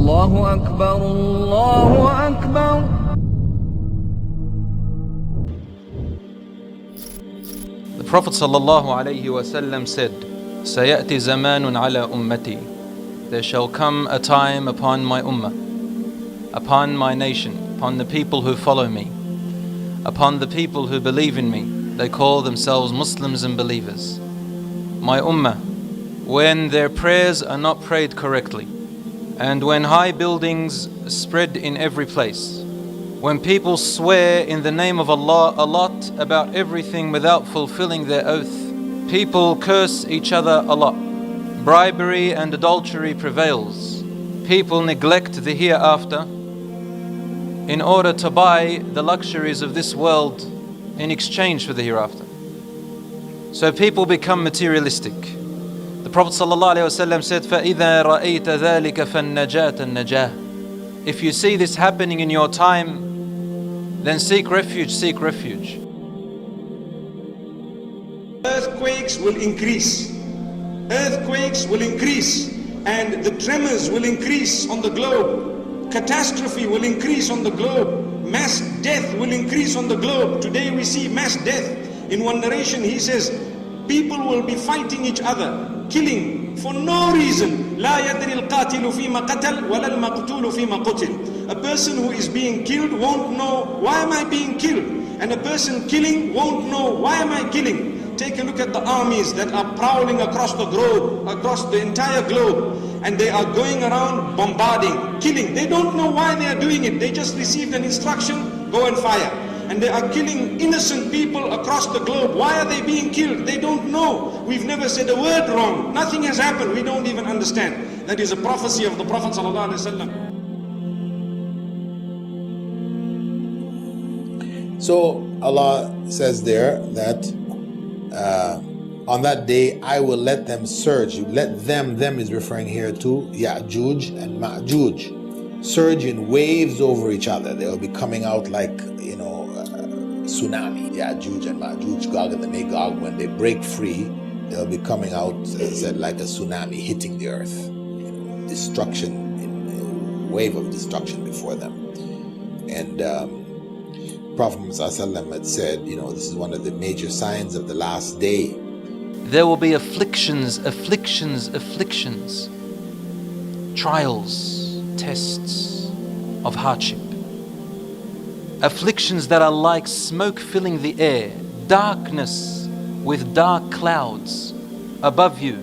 الله أكبر الله أكبر. The Prophet ﷺ said, "Sayati zamanun ala ummati." There shall come a time upon my ummah, upon my nation, upon the people who follow me, upon the people who believe in me. They call themselves Muslims and believers. My ummah, when their prayers are not prayed correctly, and when high buildings spread in every place, when people swear in the name of Allah a lot about everything without fulfilling their oath, people curse each other a lot, bribery and adultery prevails, people neglect the hereafter in order to buy the luxuries of this world in exchange for the hereafter. So people become materialistic. The Prophet ﷺ said, فَإِذَا رَأَيْتَ ذَلِكَ فَالنَّجَاةَ النَّجَاةِ. If you see this happening in your time, then seek refuge, seek refuge. Earthquakes will increase. Earthquakes will increase, and the tremors will increase on the globe. Catastrophe will increase on the globe. Mass death will increase on the globe. Today we see mass death. In one narration he says, people will be fighting each other, killing for no reason. لا يدري القاتل فيما قتل ولا المقتول فيما قتل. A person who is being killed won't know, why am I being killed? And a person killing won't know, why am I killing? Take a look at the armies that are prowling across the globe, across the entire globe, and they are going around bombarding, killing. They don't know why they are doing it. They just received an instruction, go and fire. And they are killing innocent people across the globe. Why are they being killed? They don't know. We've never said a word wrong. Nothing has happened. We don't even understand. That is a prophecy of the Prophet ﷺ. So Allah says there that on that day I will let them surge. Let them is referring here to Ya'juj and Ma'juj, surge in waves over each other. They will be coming out like, tsunami. Ya'juj and Ma'juj, Gog and the Magog, when they break free, they'll be coming out, as I said, like a tsunami hitting the earth. Destruction, a wave of destruction before them. And Prophet ﷺ had said, this is one of the major signs of the last day. There will be afflictions, afflictions, afflictions, trials, tests of hardship. Afflictions that are like smoke filling the air, darkness with dark clouds above you,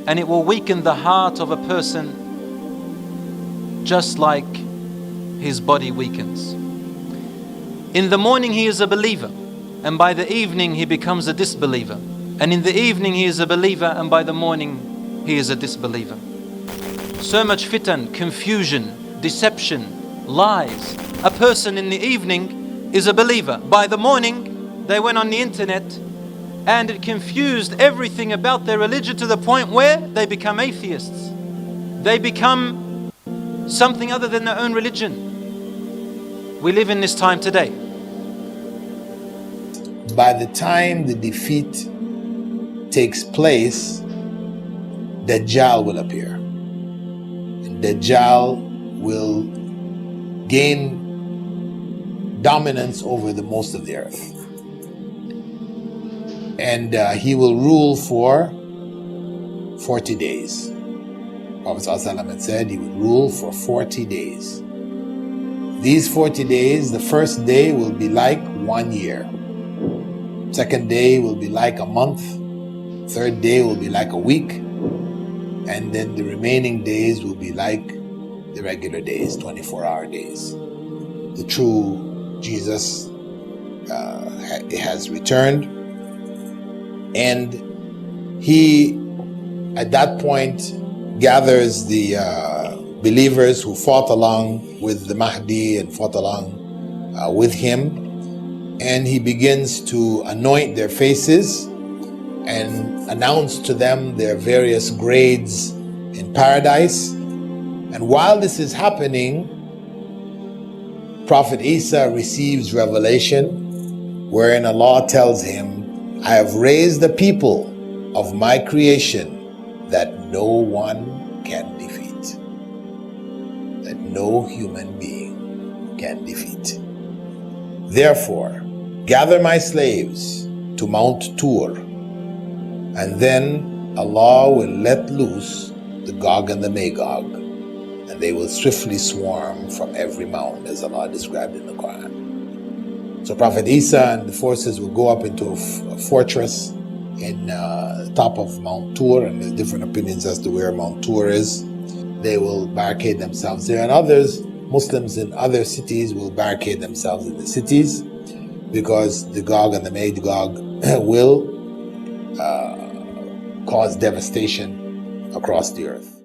and it will weaken the heart of a person just like his body weakens. In the morning he is a believer, and by the evening he becomes a disbeliever. And in the evening he is a believer, and by the morning he is a disbeliever. So much fitan, confusion, deception, lies. A person in the evening is a believer. By the morning they went on the internet and it confused everything about their religion to the point where they become atheists. They become something other than their own religion. We live in this time today. By the time the defeat takes place, Dajjal will appear. And Dajjal will gain dominance over the most of the earth. And he will rule for 40 days. Prophet ﷺ had said he would rule for 40 days. These 40 days, the first day will be like 1 year. Second day will be like a month. Third day will be like a week. And then the remaining days will be like the regular days, 24-hour days. The true Jesus has returned, and he at that point gathers the believers who fought along with the Mahdi and fought along with him, and he begins to anoint their faces and announce to them their various grades in paradise. And while this is happening, Prophet Isa receives revelation wherein Allah tells him, I have raised a people of my creation that no one can defeat. that no human being can defeat. Therefore, gather my slaves to Mount Tur, and then Allah will let loose the Gog and the Magog, and they will swiftly swarm from every mound, as Allah described in the Quran. So Prophet Isa and the forces will go up into a fortress in the top of Mount Tur, and there's different opinions as to where Mount Tur is. They will barricade themselves there, and others, Muslims in other cities, will barricade themselves in the cities, because the Gog and the Magog will cause devastation across the earth.